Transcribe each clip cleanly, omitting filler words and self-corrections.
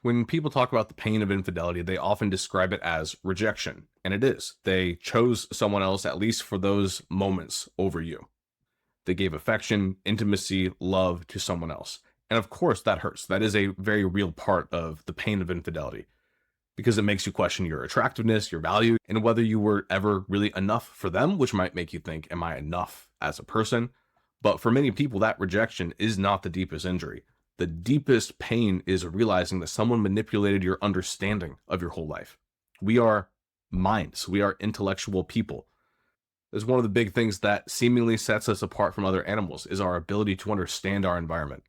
When people talk about the pain of infidelity, they often describe it as rejection, and it is. They chose someone else, at least for those moments, over you. They gave affection, intimacy, love to someone else. And of course, that hurts. That is a very real part of the pain of infidelity because it makes you question your attractiveness, your value, and whether you were ever really enough for them, which might make you think, am I enough as a person? But for many people, that rejection is not the deepest injury. The deepest pain is realizing that someone manipulated your understanding of your whole life. We are minds. We are intellectual people. It's one of the big things that seemingly sets us apart from other animals is our ability to understand our environment.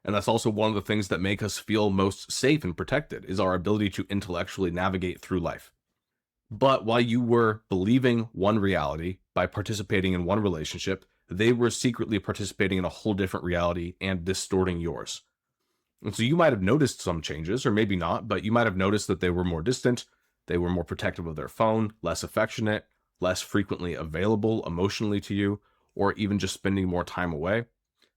And that's also one of the things that make us feel most safe and protected is our ability to intellectually navigate through life. But while you were believing one reality by participating in one relationship, they were secretly participating in a whole different reality and distorting yours. And so you might have noticed some changes, or maybe not, but you might have noticed that they were more distant, they were more protective of their phone, less affectionate, less frequently available emotionally to you, or even just spending more time away,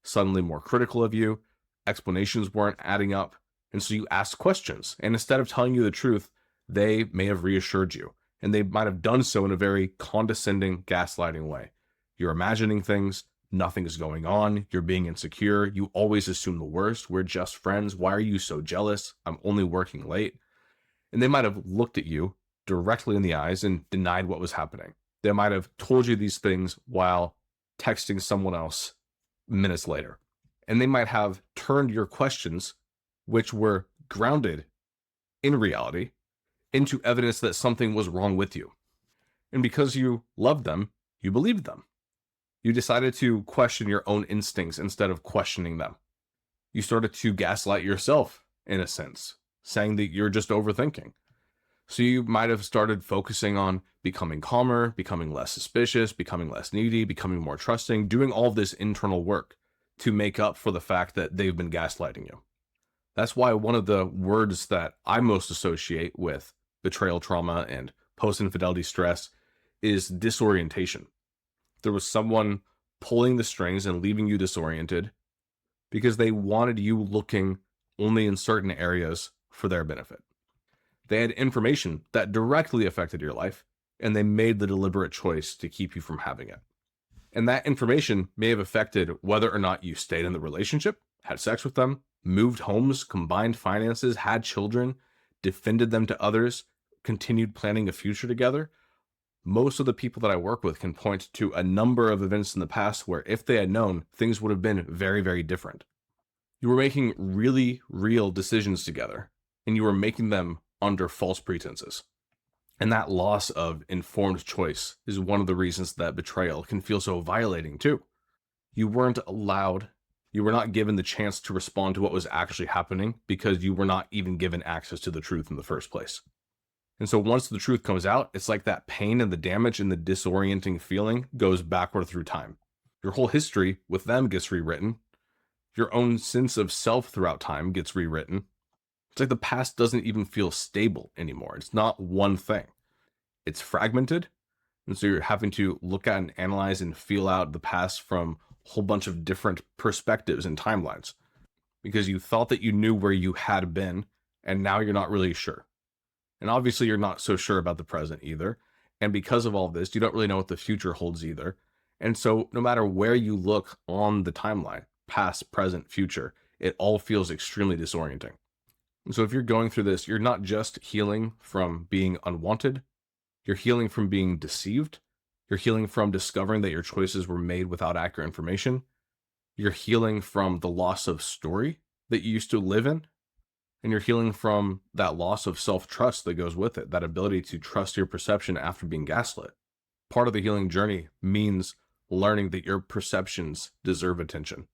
suddenly more critical of you, explanations weren't adding up, and so you asked questions, and instead of telling you the truth, they may have reassured you, and they might have done so in a very condescending, gaslighting way. You're imagining things, nothing is going on, you're being insecure, you always assume the worst, we're just friends, why are you so jealous, I'm only working late. And they might have looked at you directly in the eyes and denied what was happening. They might have told you these things while texting someone else minutes later. And they might have turned your questions, which were grounded in reality, into evidence that something was wrong with you. And because you loved them, you believed them. You decided to question your own instincts instead of questioning them. You started to gaslight yourself, in a sense, saying that you're just overthinking. So you might have started focusing on becoming calmer, becoming less suspicious, becoming less needy, becoming more trusting, doing all of this internal work to make up for the fact that they've been gaslighting you. That's why one of the words that I most associate with betrayal trauma and post-infidelity stress is disorientation. There was someone pulling the strings and leaving you disoriented because they wanted you looking only in certain areas for their benefit. They had information that directly affected your life, and they made the deliberate choice to keep you from having it. And that information may have affected whether or not you stayed in the relationship, had sex with them, moved homes, combined finances, had children, defended them to others, continued planning a future together. Most of the people that I work with can point to a number of events in the past where if they had known, things would have been very, very different. You were making really real decisions together, and you were making them under false pretenses. And that loss of informed choice is one of the reasons that betrayal can feel so violating too. You weren't allowed, you were not given the chance to respond to what was actually happening because you were not even given access to the truth in the first place. And so once the truth comes out, it's like that pain and the damage and the disorienting feeling goes backward through time. Your whole history with them gets rewritten. Your own sense of self throughout time gets rewritten. It's like the past doesn't even feel stable anymore. It's not one thing. It's fragmented. And so you're having to look at and analyze and feel out the past from a whole bunch of different perspectives and timelines because you thought that you knew where you had been, and now you're not really sure. And obviously you're not so sure about the present either. And because of all this, you don't really know what the future holds either. And so no matter where you look on the timeline, past, present, future, it all feels extremely disorienting. And so if you're going through this, you're not just healing from being unwanted, you're healing from being deceived, you're healing from discovering that your choices were made without accurate information, you're healing from the loss of story that you used to live in, and you're healing from that loss of self-trust that goes with it, that ability to trust your perception after being gaslit. Part of the healing journey means learning that your perceptions deserve attention.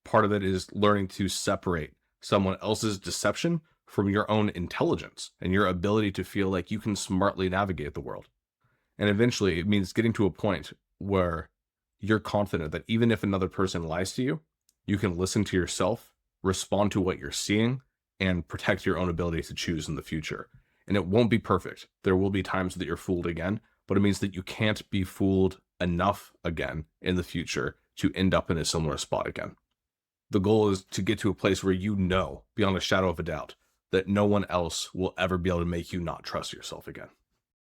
Part of it is learning to separate someone else's deception from your own intelligence and your ability to feel like you can smartly navigate the world. And eventually it means getting to a point where you're confident that even if another person lies to you, you can listen to yourself, respond to what you're seeing, and protect your own ability to choose in the future. And it won't be perfect. There will be times that you're fooled again, but it means that you can't be fooled enough again in the future to end up in a similar spot again. The goal is to get to a place where you know, beyond a shadow of a doubt, that no one else will ever be able to make you not trust yourself again.